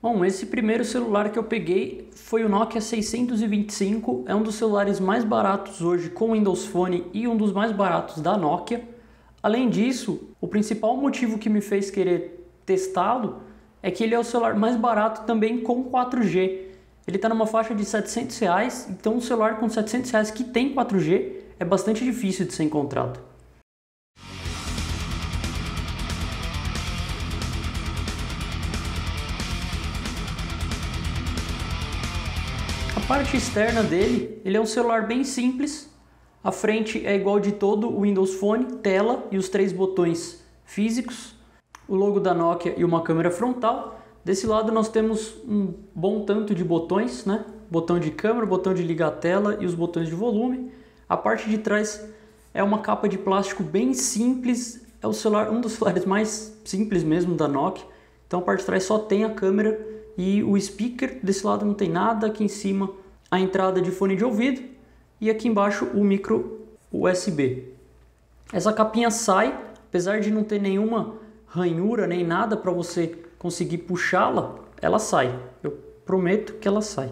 Bom, esse primeiro celular que eu peguei foi o Nokia 625, é um dos celulares mais baratos hoje com Windows Phone e um dos mais baratos da Nokia. Além disso, o principal motivo que me fez querer testá-lo é que ele é o celular mais barato também com 4G. Ele está numa faixa de R$700, então um celular com R$700 que tem 4G é bastante difícil de ser encontrado. A parte externa dele, ele é um celular bem simples. A frente é igual de todo o Windows Phone, tela e os 3 botões físicos, o logo da Nokia e uma câmera frontal. Desse lado nós temos um bom tanto de botões, né? Botão de câmera, botão de ligar a tela e os botões de volume. A parte de trás é uma capa de plástico bem simples, é o celular, um dos celulares mais simples mesmo da Nokia. Então a parte de trás só tem a câmera e o speaker. Desse lado não tem nada, aqui em cima a entrada de fone de ouvido e aqui embaixo o micro USB. Essa capinha sai, apesar de não ter nenhuma ranhura nem nada para você conseguir puxá-la, ela sai. Eu prometo que ela sai.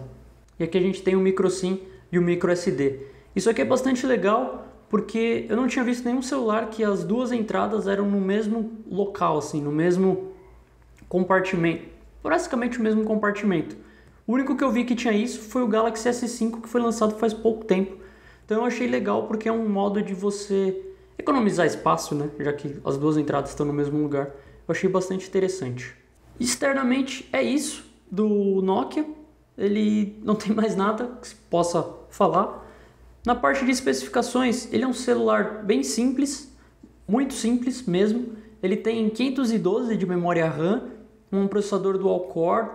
E aqui a gente tem o micro SIM e o micro SD. Isso aqui é bastante legal porque eu não tinha visto nenhum celular que as duas entradas eram no mesmo local, assim, no mesmo compartimento. Basicamente o mesmo compartimento. O único que eu vi que tinha isso foi o Galaxy S5, que foi lançado faz pouco tempo. Então eu achei legal porque é um modo de você economizar espaço, né? Já que as duas entradas estão no mesmo lugar. Eu achei bastante interessante. Externamente é isso do Nokia. Ele não tem mais nada que se possa falar. Na parte de especificações, ele é um celular bem simples, muito simples mesmo. Ele tem 512 de memória RAM, um processador dual-core,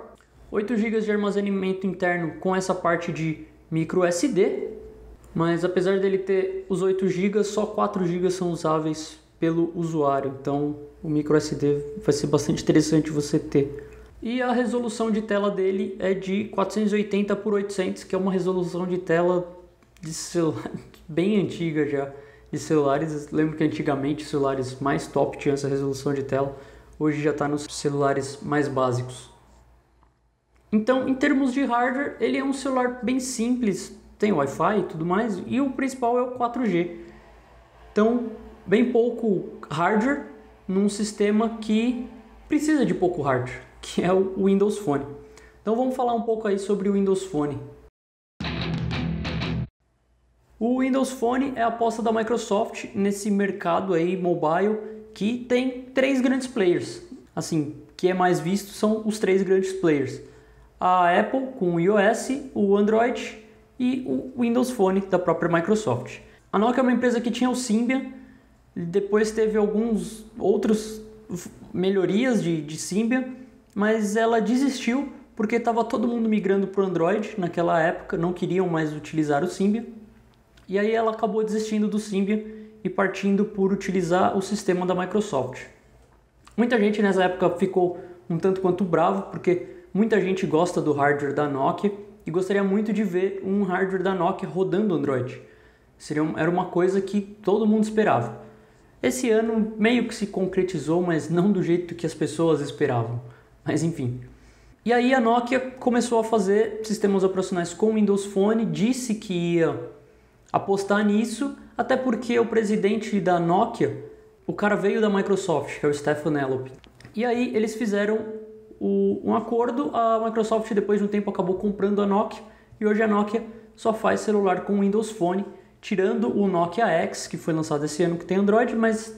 8 GB de armazenamento interno com essa parte de micro SD, mas apesar dele ter os 8 GB, só 4 GB são usáveis pelo usuário, então o micro SD vai ser bastante interessante você ter. E a resolução de tela dele é de 480 por 800, que é uma resolução de tela de celular bem antiga já, de celulares. Lembro que antigamente os celulares mais top tinham essa resolução de tela, hoje já está nos celulares mais básicos. Então, em termos de hardware, ele é um celular bem simples, tem Wi-Fi e tudo mais, e o principal é o 4G. Então, bem pouco hardware num sistema que precisa de pouco hardware, que é o Windows Phone. Então vamos falar um pouco aí sobre o Windows Phone. O Windows Phone é a aposta da Microsoft nesse mercado aí mobile que tem 3 grandes players. Assim, que é mais visto são os 3 grandes players. A Apple com o iOS, o Android e o Windows Phone da própria Microsoft. A Nokia é uma empresa que tinha o Symbian, depois teve alguns outros melhorias de Symbian, mas ela desistiu porque estava todo mundo migrando para o Android naquela época, não queriam mais utilizar o Symbian. E aí ela acabou desistindo do Symbian e partindo por utilizar o sistema da Microsoft. Muita gente nessa época ficou um tanto quanto bravo, porque muita gente gosta do hardware da Nokia e gostaria muito de ver um hardware da Nokia rodando Android. Era uma coisa que todo mundo esperava. Esse ano meio que se concretizou, mas não do jeito que as pessoas esperavam. Mas enfim. E aí a Nokia começou a fazer sistemas operacionais com Windows Phone, disse que ia apostar nisso, até porque o presidente da Nokia, o cara veio da Microsoft, que é o Stefan Elop. E aí eles fizeram um acordo, a Microsoft depois de um tempo acabou comprando a Nokia, e hoje a Nokia só faz celular com Windows Phone, tirando o Nokia X, que foi lançado esse ano, que tem Android, mas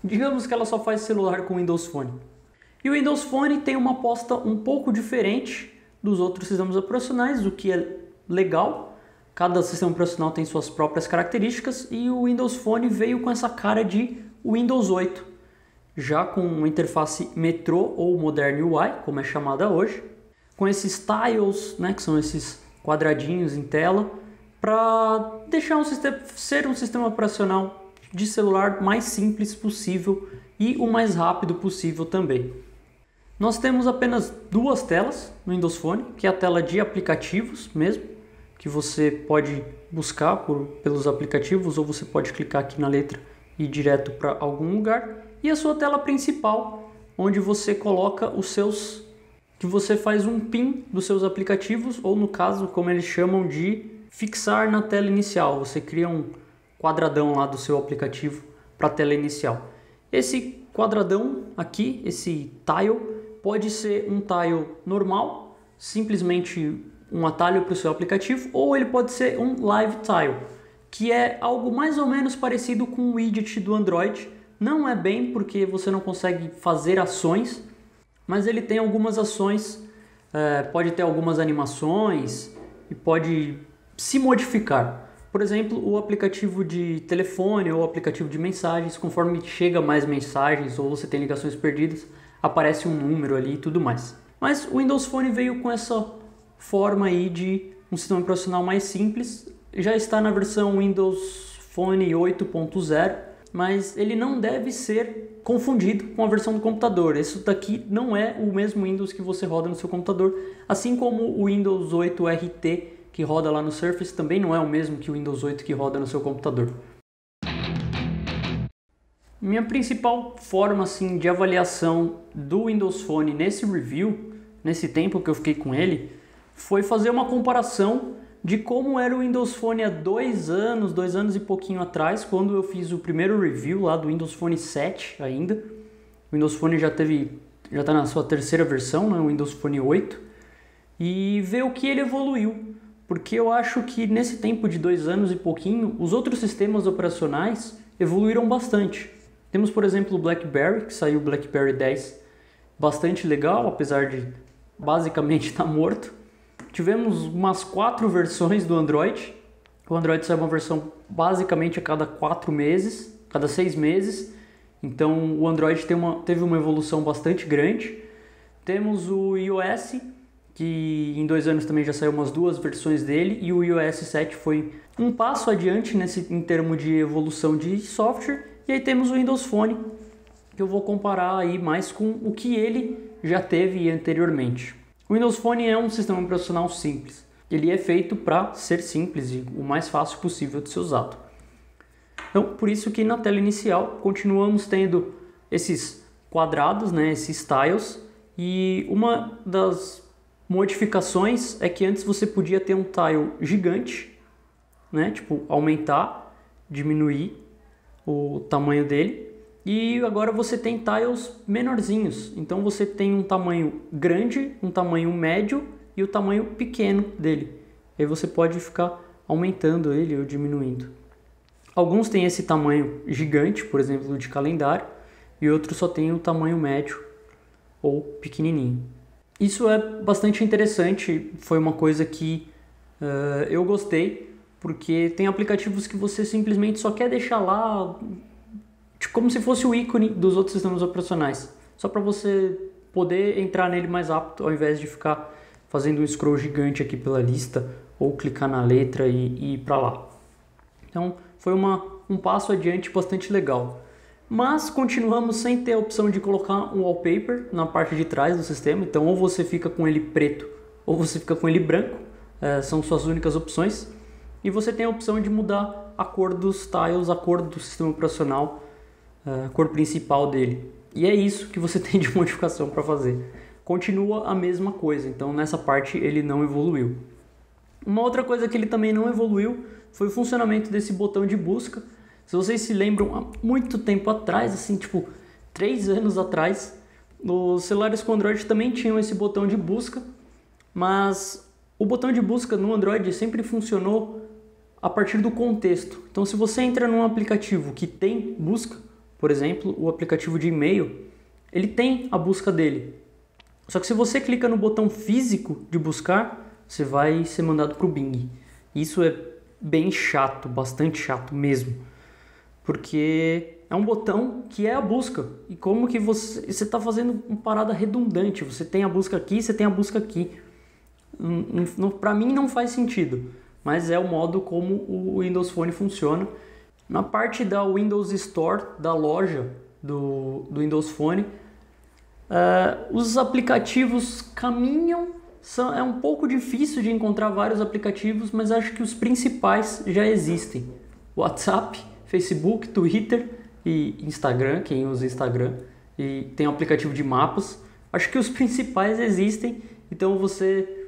digamos que ela só faz celular com Windows Phone. E o Windows Phone tem uma aposta um pouco diferente dos outros sistemas operacionais, o que é legal. Cada sistema operacional tem suas próprias características e o Windows Phone veio com essa cara de Windows 8, já com uma interface Metro ou Modern UI, como é chamada hoje, com esses tiles, né, que são esses quadradinhos em tela, para deixar ser um sistema operacional de celular mais simples possível e o mais rápido possível também. Nós temos apenas 2 telas no Windows Phone, que é a tela de aplicativos mesmo, que você pode buscar pelos aplicativos, ou você pode clicar aqui na letra e ir direto para algum lugar, e a sua tela principal, onde você coloca os seus que você faz um PIN dos seus aplicativos, ou no caso, como eles chamam de fixar na tela inicial. Você cria um quadradão lá do seu aplicativo para a tela inicial. Esse quadradão aqui, esse tile, pode ser um tile normal, simplesmente um atalho para o seu aplicativo, ou ele pode ser um live tile, que é algo mais ou menos parecido com o widget do Android. Não é bem, porque você não consegue fazer ações, mas ele tem algumas ações, pode ter algumas animações e pode se modificar. Por exemplo, o aplicativo de telefone ou o aplicativo de mensagens, conforme chega mais mensagens ou você tem ligações perdidas, aparece um número ali e tudo mais. Mas o Windows Phone veio com essa forma aí de um sistema operacional mais simples. Já está na versão Windows Phone 8.0, mas ele não deve ser confundido com a versão do computador. Isso daqui não é o mesmo Windows que você roda no seu computador, assim como o Windows 8 RT que roda lá no Surface também não é o mesmo que o Windows 8 que roda no seu computador. Minha principal forma assim, de avaliação do Windows Phone nesse review, nesse tempo que eu fiquei com ele, foi fazer uma comparação de como era o Windows Phone há 2 anos e pouquinho atrás, quando eu fiz o primeiro review lá do Windows Phone 7 ainda. O Windows Phone já está na sua terceira versão, né, o Windows Phone 8, e ver o que ele evoluiu. Porque eu acho que nesse tempo de 2 anos e pouquinho, os outros sistemas operacionais evoluíram bastante. Temos, por exemplo, o BlackBerry, que saiu o BlackBerry 10, bastante legal, apesar de basicamente estar morto. Tivemos umas 4 versões do Android. O Android saiu uma versão basicamente a cada 4 meses, cada 6 meses. Então o Android teve uma evolução bastante grande. Temos o iOS, que em 2 anos também já saiu umas 2 versões dele, e o iOS 7 foi um passo adiante em termos de evolução de software. E aí temos o Windows Phone, que eu vou comparar aí mais com o que ele já teve anteriormente. O Windows Phone é um sistema operacional simples. Ele é feito para ser simples e o mais fácil possível de ser usado. Então, por isso que na tela inicial continuamos tendo esses quadrados, né, esses tiles, e uma das modificações é que antes você podia ter um tile gigante, né, tipo aumentar, diminuir o tamanho dele, e agora você tem tiles menorzinhos. Então você tem um tamanho grande, um tamanho médio e o tamanho pequeno dele. Aí você pode ficar aumentando ele ou diminuindo. Alguns têm esse tamanho gigante, por exemplo, de calendário, e outros só tem o tamanho médio ou pequenininho. Isso é bastante interessante, foi uma coisa que eu gostei, porque tem aplicativos que você simplesmente só quer deixar lá, como se fosse o ícone dos outros sistemas operacionais, só para você poder entrar nele mais rápido, ao invés de ficar fazendo um scroll gigante aqui pela lista, ou clicar na letra e ir para lá. Então foi um passo adiante bastante legal. Mas continuamos sem ter a opção de colocar um wallpaper na parte de trás do sistema. Então ou você fica com ele preto ou você fica com ele branco. São suas únicas opções. E você tem a opção de mudar a cor dos tiles, a cor do sistema operacional, a cor principal dele. E é isso que você tem de modificação para fazer. Continua a mesma coisa, então nessa parte ele não evoluiu. Uma outra coisa que ele também não evoluiu foi o funcionamento desse botão de busca. Se vocês se lembram, há muito tempo atrás, assim, tipo 3 anos atrás, os celulares com Android também tinham esse botão de busca, mas o botão de busca no Android sempre funcionou a partir do contexto. Então, se você entra num aplicativo que tem busca, por exemplo, o aplicativo de e-mail, ele tem a busca dele. Só que se você clica no botão físico de buscar, você vai ser mandado para o Bing. Isso é bem chato, bastante chato mesmo. Porque é um botão que é a busca. E como que você está fazendo uma parada redundante? Você tem a busca aqui, você tem a busca aqui. Para mim não faz sentido. Mas é o modo como o Windows Phone funciona. Na parte da Windows Store, da loja do Windows Phone, os aplicativos caminham. É um pouco difícil de encontrar vários aplicativos, mas acho que os principais já existem. WhatsApp, Facebook, Twitter e Instagram, quem usa Instagram. E tem um aplicativo de mapas. Acho que os principais existem, então você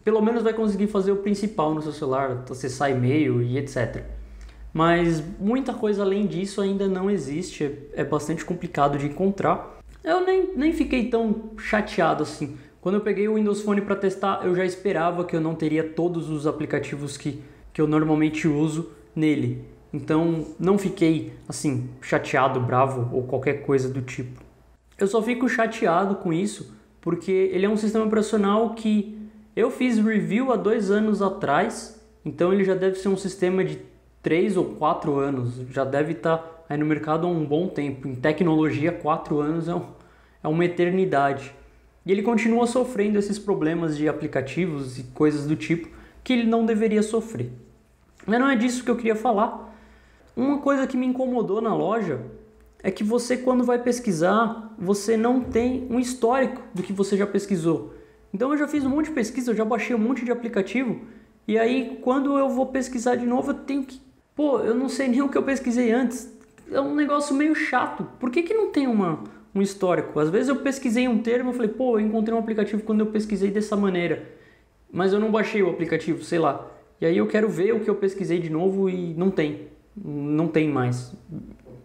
pelo menos vai conseguir fazer o principal no seu celular, acessar e-mail e etc. Mas muita coisa além disso ainda não existe, é bastante complicado de encontrar. Eu nem fiquei tão chateado assim. Quando eu peguei o Windows Phone para testar, eu já esperava que eu não teria todos os aplicativos que eu normalmente uso nele. Então não fiquei assim chateado, bravo ou qualquer coisa do tipo. Eu só fico chateado com isso porque ele é um sistema operacional que eu fiz review há 2 anos atrás, então ele já deve ser um sistema de 3 ou 4 anos, já deve estar aí no mercado há um bom tempo. Em tecnologia, 4 anos é uma eternidade. E ele continua sofrendo esses problemas de aplicativos e coisas do tipo que ele não deveria sofrer. Mas não é disso que eu queria falar. Uma coisa que me incomodou na loja é que você, quando vai pesquisar, você não tem um histórico do que você já pesquisou. Então eu já fiz um monte de pesquisa, eu já baixei um monte de aplicativo, e aí quando eu vou pesquisar de novo, eu tenho que... Pô, eu não sei nem o que eu pesquisei antes. É um negócio meio chato. Por que não tem um histórico? Às vezes eu pesquisei um termo e falei, pô, eu encontrei um aplicativo quando eu pesquisei dessa maneira, mas eu não baixei o aplicativo, sei lá. E aí eu quero ver o que eu pesquisei de novo e não tem mais.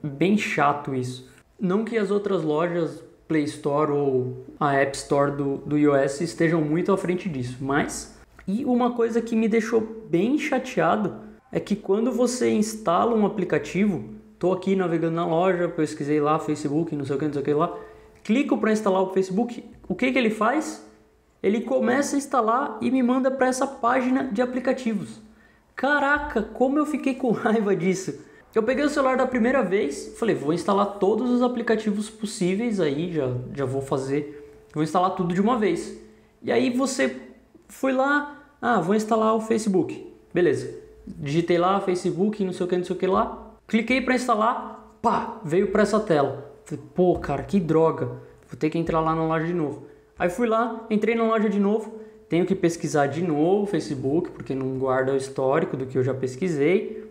Bem chato isso. Não que as outras lojas, Play Store ou a App Store do iOS estejam muito à frente disso, mas... E uma coisa que me deixou bem chateado é que quando você instala um aplicativo, tô aqui navegando na loja, pesquisei lá Facebook, não sei o que lá, clico para instalar o Facebook, o que ele faz? Ele começa a instalar e me manda para essa página de aplicativos. Caraca, como eu fiquei com raiva disso. Eu peguei o celular da primeira vez, falei, vou instalar todos os aplicativos possíveis aí, já vou instalar tudo de uma vez. E aí você foi lá, vou instalar o Facebook, beleza. Digitei lá, Facebook, não sei o que lá, cliquei para instalar, pá, veio para essa tela. Falei, pô, cara, que droga, vou ter que entrar lá na loja de novo. Aí fui lá, entrei na loja de novo, tenho que pesquisar de novo o Facebook, porque não guarda o histórico do que eu já pesquisei.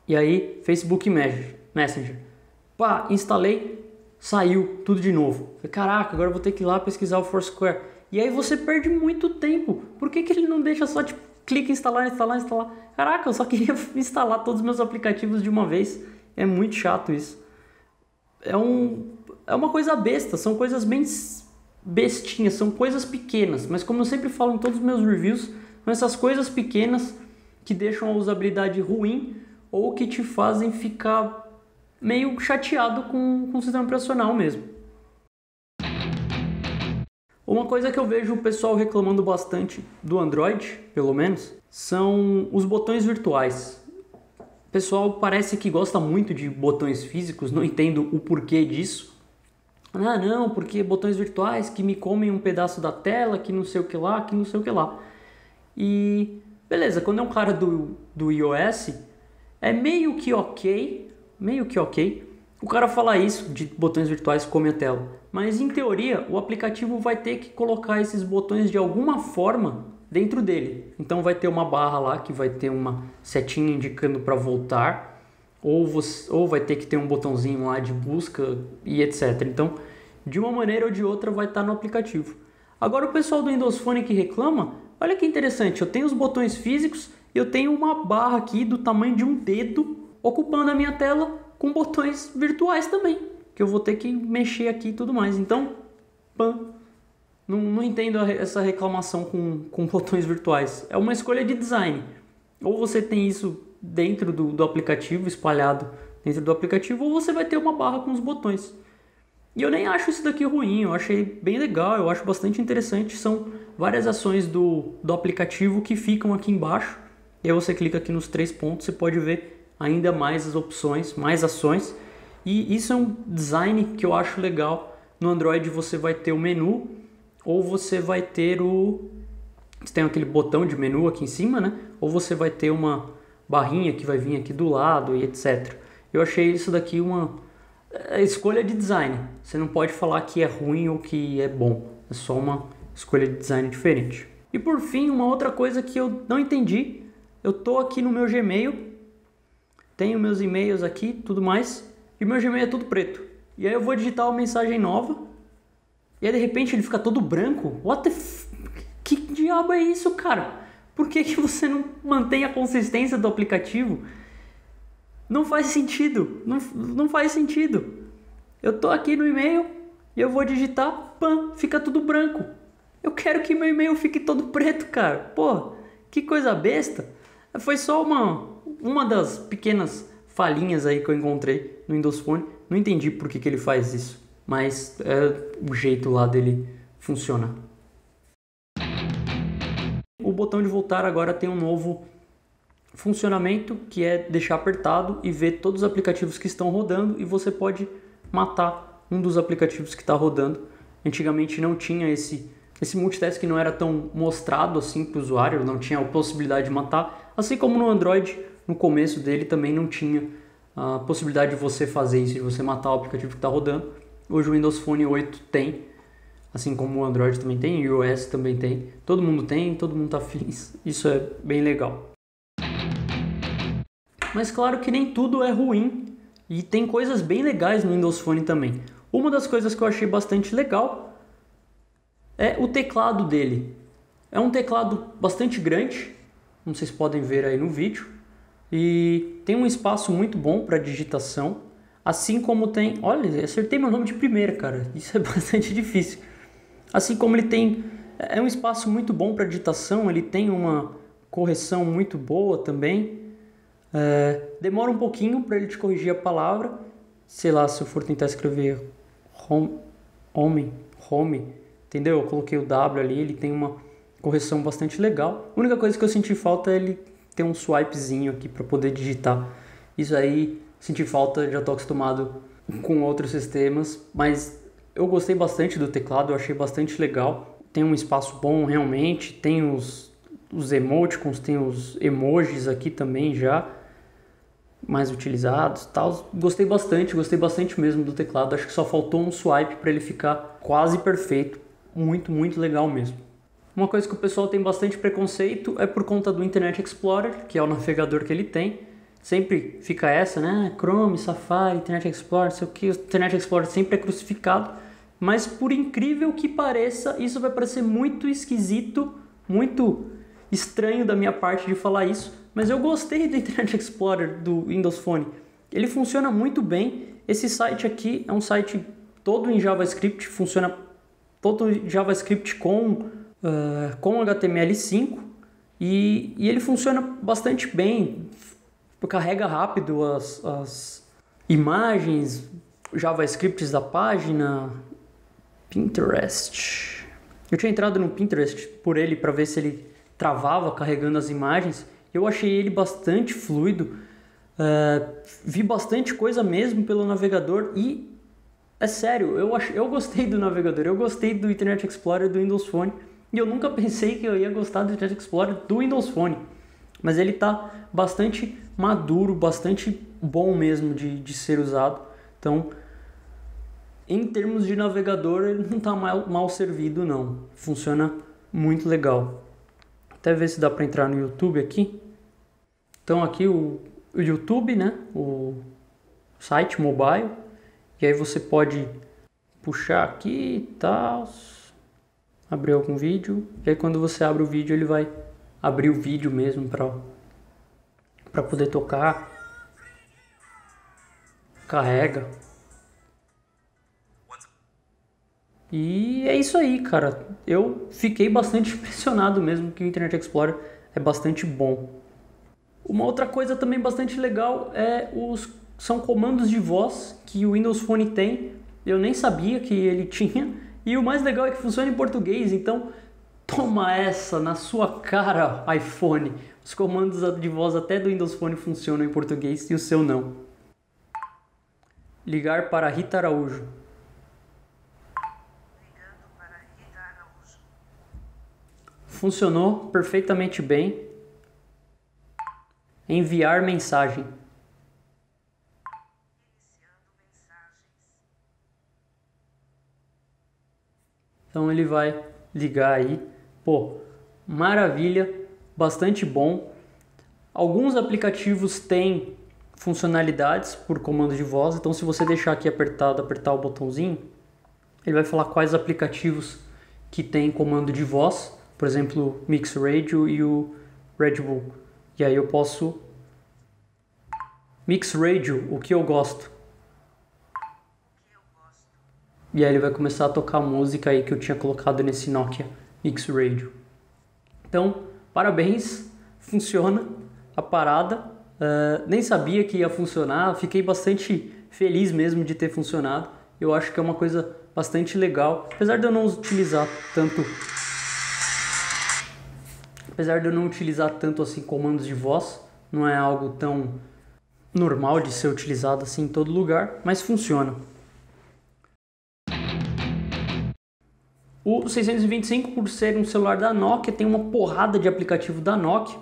E aí, Facebook Messenger. Pá, instalei, saiu tudo de novo. Falei, caraca, agora eu vou ter que ir lá pesquisar o Foursquare. E aí você perde muito tempo. Por que ele não deixa só, tipo, clica em instalar? Caraca, eu só queria instalar todos os meus aplicativos de uma vez. É muito chato isso. É uma coisa besta, são coisas bem bestinhas, são coisas pequenas. Mas como eu sempre falo em todos os meus reviews, são essas coisas pequenas que deixam a usabilidade ruim ou que te fazem ficar meio chateado com o sistema operacional mesmo. Uma coisa que eu vejo o pessoal reclamando bastante do Android, pelo menos, são os botões virtuais. O pessoal parece que gosta muito de botões físicos, não entendo o porquê disso. Não, porque botões virtuais que me comem um pedaço da tela, que não sei o que lá, que não sei o que lá. E beleza, quando é um cara do iOS... é meio que ok, o cara falar isso de botões virtuais come a tela. Mas em teoria, o aplicativo vai ter que colocar esses botões de alguma forma dentro dele. Então vai ter uma barra lá que vai ter uma setinha indicando para voltar, ou vai ter que ter um botãozinho lá de busca e etc. Então, de uma maneira ou de outra vai estar no aplicativo. Agora o pessoal do Windows Phone que reclama, olha que interessante, eu tenho os botões físicos, eu tenho uma barra aqui do tamanho de um dedo ocupando a minha tela com botões virtuais também, que eu vou ter que mexer aqui e tudo mais. Então, não entendo essa reclamação com botões virtuais. É uma escolha de design. Ou você tem isso dentro do aplicativo, espalhado dentro do aplicativo, ou você vai ter uma barra com os botões. E eu nem acho isso daqui ruim, eu achei bem legal, eu acho bastante interessante. São várias ações do aplicativo que ficam aqui embaixo. E aí você clica aqui nos 3 pontos, você pode ver ainda mais as opções, mais ações. E isso é um design que eu acho legal. No Android você vai ter o menu, ou você vai ter você tem aquele botão de menu aqui em cima, né? Ou você vai ter uma barrinha que vai vir aqui do lado e etc. Eu achei isso daqui uma escolha de design. Você não pode falar que é ruim ou que é bom. É só uma escolha de design diferente. E por fim, uma outra coisa que eu não entendi. Eu tô aqui no meu Gmail, tenho meus e-mails aqui, tudo mais, e meu Gmail é tudo preto. E aí eu vou digitar uma mensagem nova, e aí de repente ele fica todo branco. Que diabo é isso, cara? Por que você não mantém a consistência do aplicativo? Não faz sentido, não faz sentido. Eu tô aqui no e-mail e eu vou digitar, fica tudo branco. Eu quero que meu e-mail fique todo preto, cara. Pô, que coisa besta. Foi só uma das pequenas falhinhas aí que eu encontrei no Windows Phone. Não entendi por que ele faz isso, mas é o jeito lá dele funcionar. O botão de voltar agora tem um novo funcionamento, que é deixar apertado e ver todos os aplicativos que estão rodando, e você pode matar um dos aplicativos que está rodando. Antigamente não tinha esse multitask, que não era tão mostrado assim para o usuário, não tinha a possibilidade de matar, assim como no Android, no começo dele também não tinha a possibilidade de você fazer isso, de você matar o aplicativo que está rodando. Hoje o Windows Phone 8 tem, assim como o Android também tem, o iOS também tem, todo mundo está feliz, isso é bem legal. Mas claro que nem tudo é ruim, e tem coisas bem legais no Windows Phone também. Uma das coisas que eu achei bastante legal é o teclado dele. É um teclado bastante grande, não sei se podem ver aí no vídeo, e tem um espaço muito bom para digitação, assim como tem... Olha, acertei meu nome de primeira, cara, isso é bastante difícil. Assim como ele tem... É um espaço muito bom para digitação, ele tem uma correção muito boa também. Demora um pouquinho para ele te corrigir a palavra. Sei lá, se eu for tentar escrever home, entendeu? Eu coloquei o W ali, ele tem uma correção bastante legal. A única coisa que eu senti falta é ele ter um swipezinho aqui para poder digitar. Isso aí, senti falta, já estou acostumado com outros sistemas, mas eu gostei bastante do teclado, eu achei bastante legal. Tem um espaço bom realmente, tem os emoticons, tem os emojis aqui também já mais utilizados, tal. Gostei bastante mesmo do teclado. Acho que só faltou um swipe para ele ficar quase perfeito. Muito, muito legal mesmo. Uma coisa que o pessoal tem bastante preconceito é por conta do Internet Explorer, que é o navegador que ele tem. Sempre fica essa, né? Chrome, Safari, Internet Explorer, não sei o que. O Internet Explorer sempre é crucificado. Mas por incrível que pareça, isso vai parecer muito esquisito, muito estranho da minha parte de falar isso, mas eu gostei do Internet Explorer do Windows Phone. Ele funciona muito bem. Esse site aqui é um site todo em JavaScript, funciona todo em JavaScript com HTML5 e ele funciona bastante bem. Carrega rápido as imagens, JavaScripts da página. Pinterest. Eu tinha entrado no Pinterest por ele para ver se ele travava carregando as imagens. Eu achei ele bastante fluido, vi bastante coisa mesmo pelo navegador e, é sério, eu gostei do navegador, eu gostei do Internet Explorer do Windows Phone e eu nunca pensei que eu ia gostar do Internet Explorer do Windows Phone, mas ele está bastante maduro, bastante bom mesmo de ser usado. Então, em termos de navegador, ele não está mal servido não, funciona muito legal. Até ver se dá para entrar no YouTube aqui. Então aqui o YouTube, né? O site mobile. E aí você pode puxar aqui e tal. Abrir algum vídeo. E aí quando você abre o vídeo, ele vai abrir o vídeo mesmo para poder tocar. Carrega. E é isso aí, cara. Eu fiquei bastante impressionado mesmo que o Internet Explorer é bastante bom. Uma outra coisa também bastante legal são comandos de voz que o Windows Phone tem. Eu nem sabia que ele tinha. E o mais legal é que funciona em português. Então, toma essa na sua cara, iPhone. Os comandos de voz até do Windows Phone funcionam em português e o seu não. Ligar para Rita Araújo. Funcionou perfeitamente bem. Enviar mensagem. Então ele vai ligar aí. Pô, maravilha, bastante bom. Alguns aplicativos têm funcionalidades por comando de voz. Então se você deixar aqui apertar o botãozinho, Ele vai falar quais aplicativos que tem comando de voz, por exemplo, o Mix Radio e o Red Bull. E aí eu posso Mix Radio, o que eu gosto. E aí ele vai começar a tocar a música aí que eu tinha colocado nesse Nokia Mix Radio. Então, parabéns, funciona a parada. Nem sabia que ia funcionar, fiquei bastante feliz mesmo de ter funcionado. Eu acho que é uma coisa bastante legal, apesar de eu não utilizar tanto assim comandos de voz, não é algo tão normal de ser utilizado assim em todo lugar, mas funciona. O 625, por ser um celular da Nokia, tem uma porrada de aplicativo da Nokia.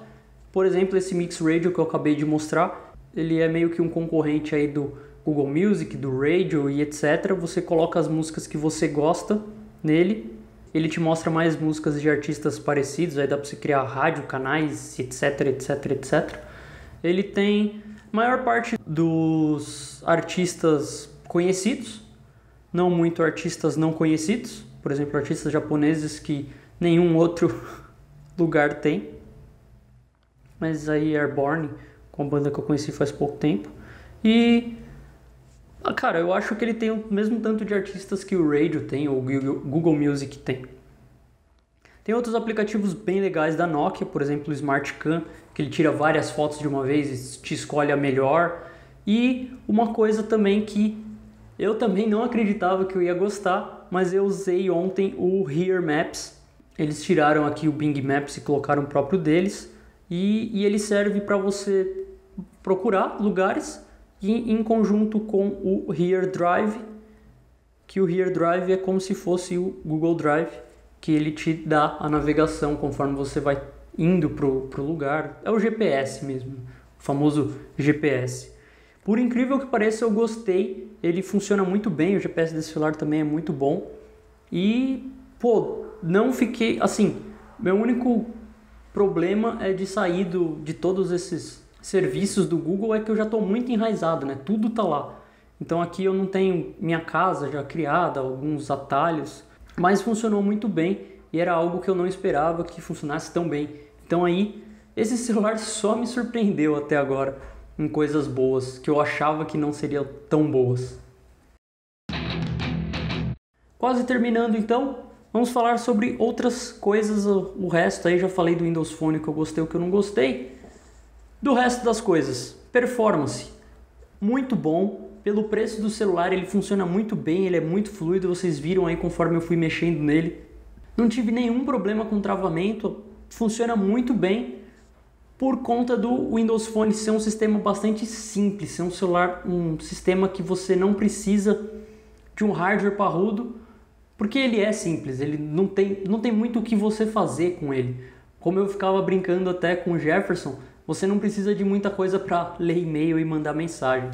Por exemplo, esse Mix Radio que eu acabei de mostrar, ele é meio que um concorrente aí do Google Music, do Radio e etc. Você coloca as músicas que você gosta nele, ele te mostra mais músicas de artistas parecidos, aí dá para você criar rádio, canais, etc, etc, etc. Ele tem a maior parte dos artistas conhecidos, não muito artistas não conhecidos, por exemplo, artistas japoneses que nenhum outro lugar tem. Mas aí Airborne, com a banda que eu conheci faz pouco tempo. E, cara, eu acho que ele tem o mesmo tanto de artistas que o Radio tem, ou o Google Music tem. Tem outros aplicativos bem legais da Nokia, por exemplo o Smart Cam, que ele tira várias fotos de uma vez e te escolhe a melhor. E uma coisa também que eu também não acreditava que eu ia gostar, mas eu usei ontem o Here Maps. Eles tiraram aqui o Bing Maps e colocaram o próprio deles. E ele serve para você procurar lugares em conjunto com o Here Drive, que o Here Drive é como se fosse o Google Drive, que ele te dá a navegação conforme você vai indo pro lugar. É o GPS mesmo, o famoso GPS. Por incrível que pareça, eu gostei, ele funciona muito bem, o GPS desse celular também é muito bom. E, não fiquei, assim, meu único problema é de sair de todos esses serviços do Google, é que eu já estou muito enraizado, né? Tudo tá lá. Então aqui eu não tenho minha casa já criada, alguns atalhos, mas funcionou muito bem e era algo que eu não esperava que funcionasse tão bem. Então aí, esse celular só me surpreendeu até agora em coisas boas, que eu achava que não seriam tão boas. Quase terminando então, vamos falar sobre outras coisas, o resto aí já falei do Windows Phone que eu gostei, o que eu não gostei. Do resto das coisas, performance, muito bom, pelo preço do celular ele funciona muito bem, ele é muito fluido, vocês viram aí conforme eu fui mexendo nele. Não tive nenhum problema com travamento, funciona muito bem por conta do Windows Phone ser um sistema bastante simples, ser um celular, um sistema que você não precisa de um hardware parrudo, porque ele é simples, ele não tem muito o que você fazer com ele. Como eu ficava brincando até com o Jefferson, você não precisa de muita coisa para ler e-mail e mandar mensagem.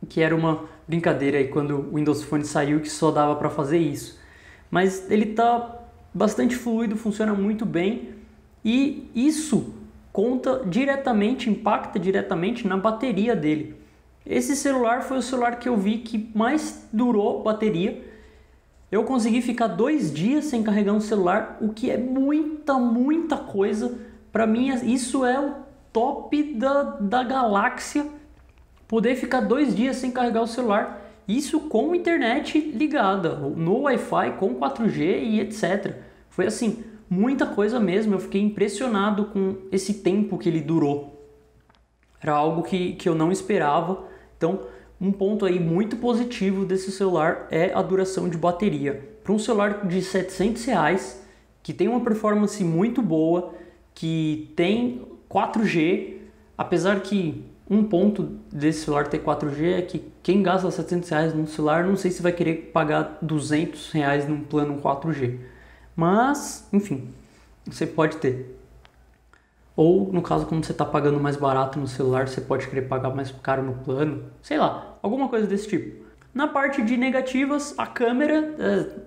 Que era uma brincadeira aí quando o Windows Phone saiu que só dava para fazer isso. Mas ele tá bastante fluido, funciona muito bem e isso impacta diretamente na bateria dele. Esse celular foi o celular que eu vi que mais durou bateria. Eu consegui ficar 2 dias sem carregar um celular, o que é muita coisa. Para mim isso é o top da galáxia, poder ficar 2 dias sem carregar o celular. Isso com internet ligada, no Wi-Fi, com 4G e etc. Foi assim, muita coisa mesmo, eu fiquei impressionado com esse tempo que ele durou. Era algo que eu não esperava, então um ponto aí muito positivo desse celular é a duração de bateria. Para um celular de R$700, que tem uma performance muito boa, que tem 4G, apesar que um ponto desse celular ter 4G é que quem gasta R$700 num celular, não sei se vai querer pagar R$200 num plano 4G. Mas, enfim, você pode ter. Ou, no caso, como você está pagando mais barato no celular, você pode querer pagar mais caro no plano. Sei lá, alguma coisa desse tipo. Na parte de negativas, a câmera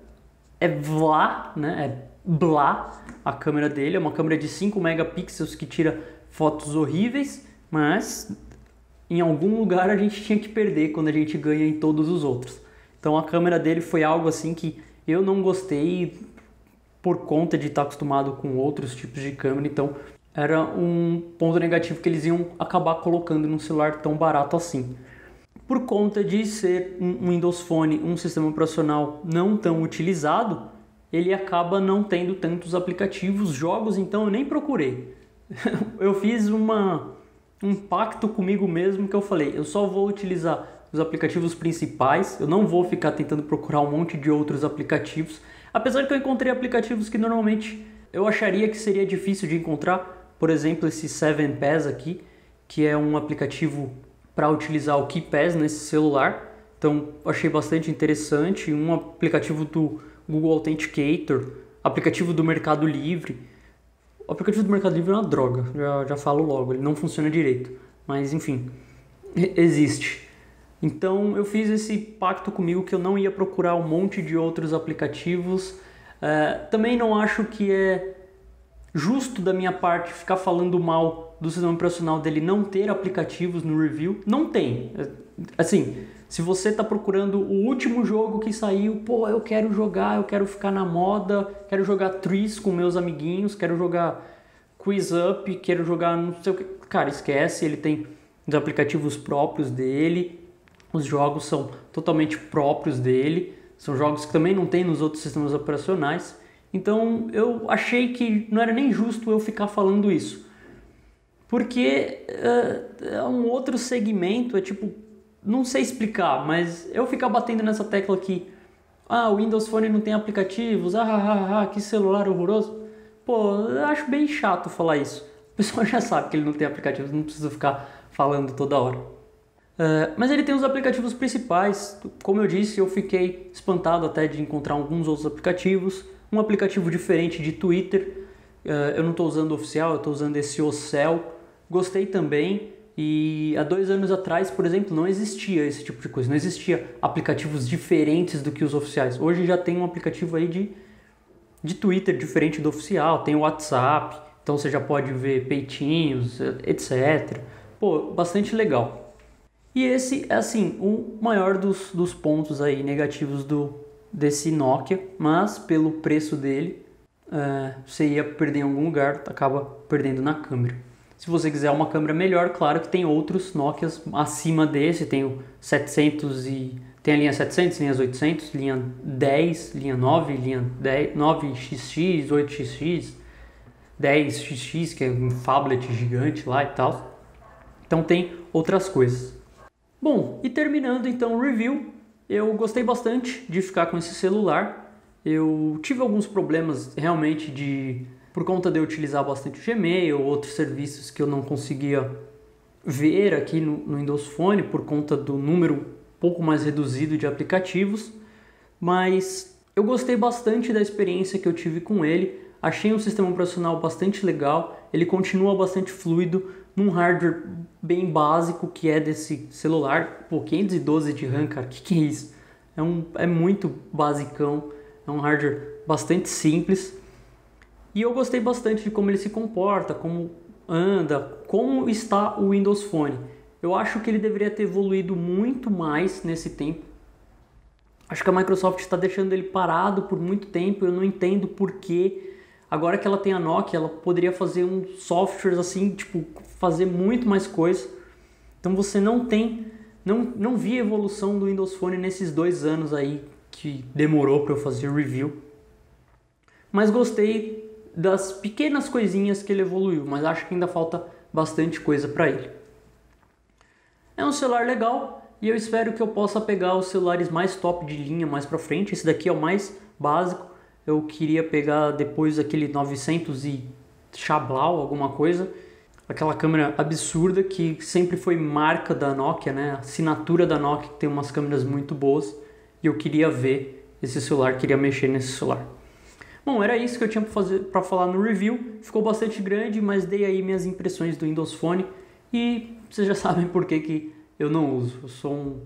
é blá, né? É blá a câmera dele. É uma câmera de 5 megapixels que tira fotos horríveis, mas em algum lugar a gente tinha que perder quando a gente ganha em todos os outros. Então a câmera dele foi algo assim que eu não gostei por conta de estar acostumado com outros tipos de câmera, então era um ponto negativo que eles iam acabar colocando num celular tão barato assim. Por conta de ser um Windows Phone, um sistema operacional não tão utilizado, ele acaba não tendo tantos aplicativos, jogos, então eu nem procurei. Eu fiz um pacto comigo mesmo que eu falei, eu só vou utilizar os aplicativos principais, eu não vou ficar tentando procurar um monte de outros aplicativos, apesar que eu encontrei aplicativos que normalmente eu acharia que seria difícil de encontrar, por exemplo, esse 7Pass aqui, que é um aplicativo para utilizar o KeePass nesse celular, então achei bastante interessante, um aplicativo do Google Authenticator, aplicativo do Mercado Livre. O aplicativo do Mercado Livre é uma droga, já falo logo, ele não funciona direito, mas enfim, existe. Então eu fiz esse pacto comigo que eu não ia procurar um monte de outros aplicativos. Também não acho que é justo da minha parte ficar falando mal do sistema operacional dele não ter aplicativos no review. Não tem. Assim, se você está procurando o último jogo que saiu, pô, eu quero jogar, eu quero ficar na moda, quero jogar Trees com meus amiguinhos, quero jogar Quiz Up, quero jogar não sei o que. Cara, esquece, ele tem os aplicativos próprios dele. Os jogos são totalmente próprios dele, são jogos que também não tem nos outros sistemas operacionais, então eu achei que não era nem justo eu ficar falando isso, porque é um outro segmento, é tipo, não sei explicar, mas eu ficar batendo nessa tecla aqui, o Windows Phone não tem aplicativos, que celular horroroso, pô, eu acho bem chato falar isso, o pessoal já sabe que ele não tem aplicativos, não precisa ficar falando toda hora. Mas ele tem os aplicativos principais, como eu disse, eu fiquei espantado até de encontrar alguns outros aplicativos, um aplicativo diferente de Twitter, eu não estou usando o oficial, eu estou usando esse Ocel, gostei também, e há 2 anos atrás, por exemplo, não existia esse tipo de coisa, não existia aplicativos diferentes do que os oficiais. Hoje já tem um aplicativo aí de Twitter diferente do oficial, tem o WhatsApp, então você já pode ver peitinhos, etc. Pô, bastante legal. E esse é, assim, o maior dos pontos aí negativos desse Nokia, mas pelo preço dele, você ia perder em algum lugar, acaba perdendo na câmera. Se você quiser uma câmera melhor, claro que tem outros Nokias acima desse, tem o 700 tem a linha 700, linhas 800, linha 10, linha 9, linha 10, 9XX, 8XX, 10XX, que é um phablet gigante lá e tal. Então tem outras coisas. Bom, e terminando então o review, eu gostei bastante de ficar com esse celular. Eu tive alguns problemas realmente por conta de eu utilizar bastante o Gmail, outros serviços que eu não conseguia ver aqui no Windows Phone por conta do número um pouco mais reduzido de aplicativos, mas eu gostei bastante da experiência que eu tive com ele. Achei um sistema operacional bastante legal, ele continua bastante fluido, num hardware bem básico que é desse celular. Pô, 512 de RAM, cara, que é isso? É muito basicão, é um hardware bastante simples. E eu gostei bastante de como ele se comporta, como anda, como está o Windows Phone. Eu acho que ele deveria ter evoluído muito mais nesse tempo. Acho que a Microsoft está deixando ele parado por muito tempo, eu não entendo por quê. Agora que ela tem a Nokia, ela poderia fazer uns softwares assim, tipo, fazer muito mais coisa. Então você não vi a evolução do Windows Phone nesses 2 anos aí que demorou para eu fazer review. Mas gostei das pequenas coisinhas que ele evoluiu, mas acho que ainda falta bastante coisa para ele. É um celular legal e eu espero que eu possa pegar os celulares mais top de linha mais para frente. Esse daqui é o mais básico. Eu queria pegar depois aquele 900 e Chablau, alguma coisa. Aquela câmera absurda que sempre foi marca da Nokia, né? A assinatura da Nokia, que tem umas câmeras muito boas. E eu queria ver esse celular, queria mexer nesse celular. Bom, era isso que eu tinha para falar no review. Ficou bastante grande, mas dei aí minhas impressões do Windows Phone. E vocês já sabem por que eu não uso. Eu sou um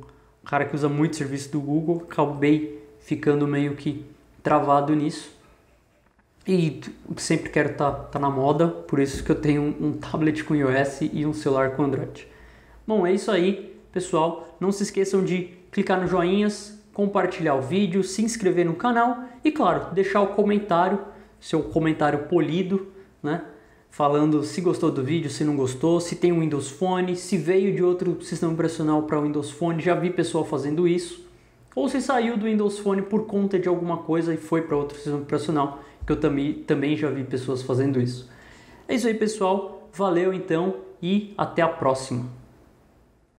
cara que usa muito serviço do Google. Acabei ficando meio que travado nisso. E sempre quero tá na moda, por isso que eu tenho um tablet com iOS e um celular com Android. Bom, é isso aí, pessoal. Não se esqueçam de clicar no joinhas, compartilhar o vídeo, se inscrever no canal e, claro, deixar o comentário, seu comentário polido, né? Falando se gostou do vídeo, se não gostou, se tem um Windows Phone, se veio de outro sistema operacional para o Windows Phone, já vi pessoal fazendo isso, ou se saiu do Windows Phone por conta de alguma coisa e foi para outro sistema operacional, que eu também já vi pessoas fazendo isso. É isso aí, pessoal. Valeu então e até a próxima.